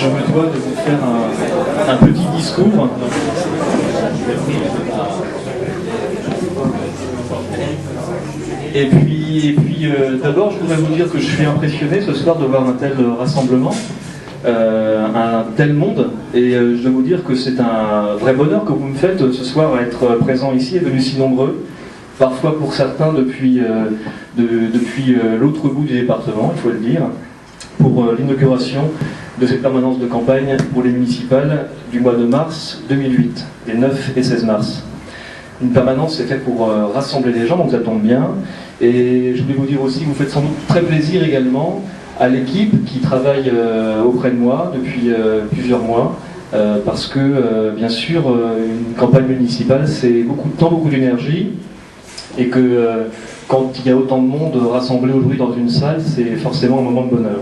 je me dois de vous faire un petit discours. Et puis d'abord, je voudrais vous dire que je suis impressionné ce soir de voir un tel rassemblement, un tel monde, et je dois vous dire que c'est un vrai bonheur que vous me faites ce soir à être présent ici et venus si nombreux, parfois pour certains depuis l'autre bout du département, il faut le dire, pour l'inauguration de cette permanence de campagne pour les municipales du mois de mars 2008, les 9 et 16 mars. Une permanence est faite pour rassembler les gens, donc ça tombe bien. Et je voulais vous dire aussi que vous faites sans doute très plaisir également à l'équipe qui travaille auprès de moi depuis plusieurs mois, parce que, bien sûr, une campagne municipale, c'est beaucoup de temps, beaucoup d'énergie, et que quand il y a autant de monde rassemblé aujourd'hui dans une salle, c'est forcément un moment de bonheur.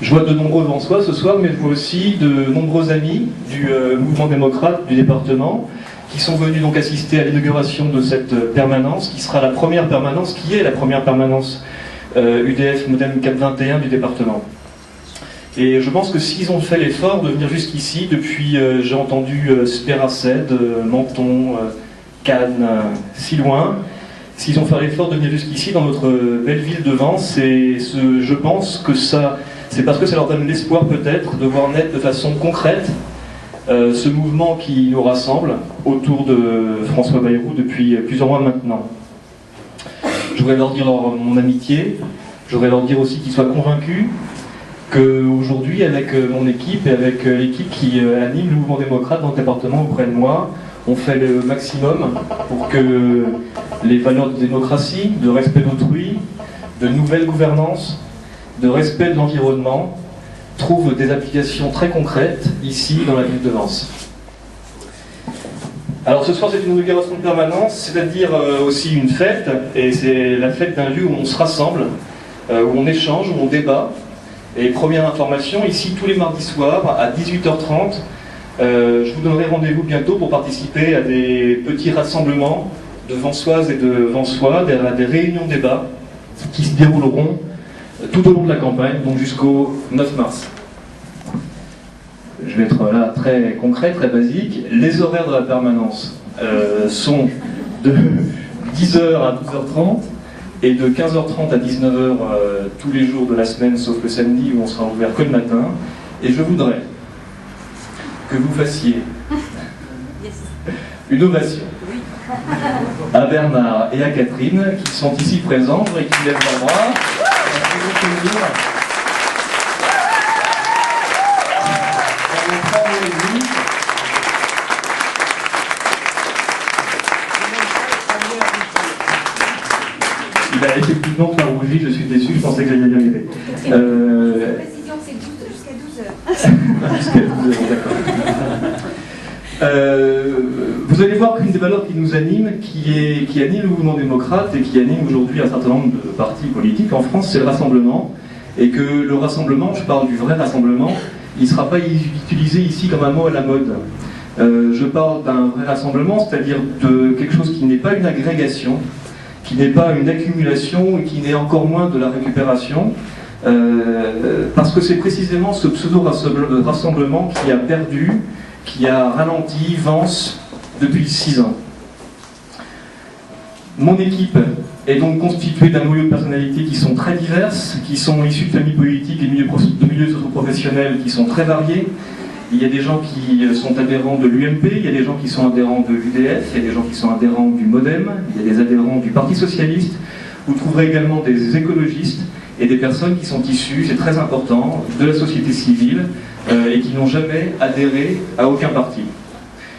Je vois de nombreux Vansois ce soir, mais je vois aussi de nombreux amis du mouvement démocrate du département, qui sont venus donc assister à l'inauguration de cette permanence, qui sera la première permanence, qui est la première permanence UDF Modem Cap 21 du département. Et je pense que s'ils ont fait l'effort de venir jusqu'ici, depuis, j'ai entendu Speracède, Menton, Cannes, si loin, s'ils ont fait l'effort de venir jusqu'ici dans notre belle ville de Vence, je pense que c'est parce que ça leur donne l'espoir peut-être de voir naître de façon concrète ce mouvement qui nous rassemble autour de François Bayrou depuis plusieurs mois maintenant. Je voudrais leur dire mon amitié, je voudrais leur dire aussi qu'ils soient convaincus qu'aujourd'hui, avec mon équipe et avec l'équipe qui anime le mouvement démocrate dans le département auprès de moi, on fait le maximum pour que les valeurs de démocratie, de respect d'autrui, de nouvelle gouvernance, de respect de l'environnement, trouve des applications très concrètes ici dans la ville de Vence. Alors ce soir c'est une inauguration de permanence, c'est-à-dire aussi une fête, et c'est la fête d'un lieu où on se rassemble, où on échange, où on débat. Et première information, ici tous les mardis soirs à 18h30, je vous donnerai rendez-vous bientôt pour participer à des petits rassemblements de Vensoises et de Vensois, à des réunions débat qui se dérouleront tout au long de la campagne, donc jusqu'au 9 mars. Je vais être là très concret, très basique. Les horaires de la permanence sont de 10h à 12h30 et de 15h30 à 19h tous les jours de la semaine, sauf le samedi où on sera ouvert que le matin. Et je voudrais que vous fassiez une ovation à Bernard et à Catherine qui sont ici présents et qui lèvent leurs bras. Il a effectivement pas rougi, je suis déçu, je pensais que j'allais y arriver. Précision, c'est jusqu'à 12h. Jusqu'à 12h, d'accord. Vous allez voir qu'une des valeurs qui nous anime, qui anime le mouvement démocrate et qui anime aujourd'hui un certain nombre de partis politiques en France, c'est le rassemblement. Et que le rassemblement, je parle du vrai rassemblement, il ne sera pas utilisé ici comme un mot à la mode. Je parle d'un vrai rassemblement, c'est-à-dire de quelque chose qui n'est pas une agrégation, qui n'est pas une accumulation et qui n'est encore moins de la récupération, parce que c'est précisément ce pseudo-rassemblement qui a perdu, qui a ralenti Vence depuis 6 ans. Mon équipe est donc constituée d'un noyau de personnalités qui sont très diverses, qui sont issues de familles politiques et de milieux socio-professionnels qui sont très variés. Il y a des gens qui sont adhérents de l'UMP, il y a des gens qui sont adhérents de l'UDF, il y a des gens qui sont adhérents du MODEM, il y a des adhérents du Parti Socialiste. Vous trouverez également des écologistes et des personnes qui sont issues, c'est très important, de la société civile et qui n'ont jamais adhéré à aucun parti.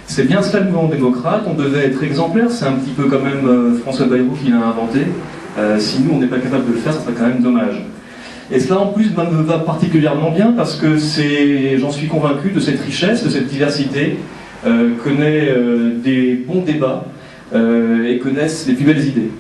C'est bien cela le mouvement démocrate, on devait être exemplaire, c'est un petit peu quand même François Bayrou qui l'a inventé. Si nous on n'est pas capable de le faire, ça serait quand même dommage. Et cela en plus me va particulièrement bien parce que j'en suis convaincu de cette richesse, de cette diversité, connaît des bons débats et connaissent les plus belles idées.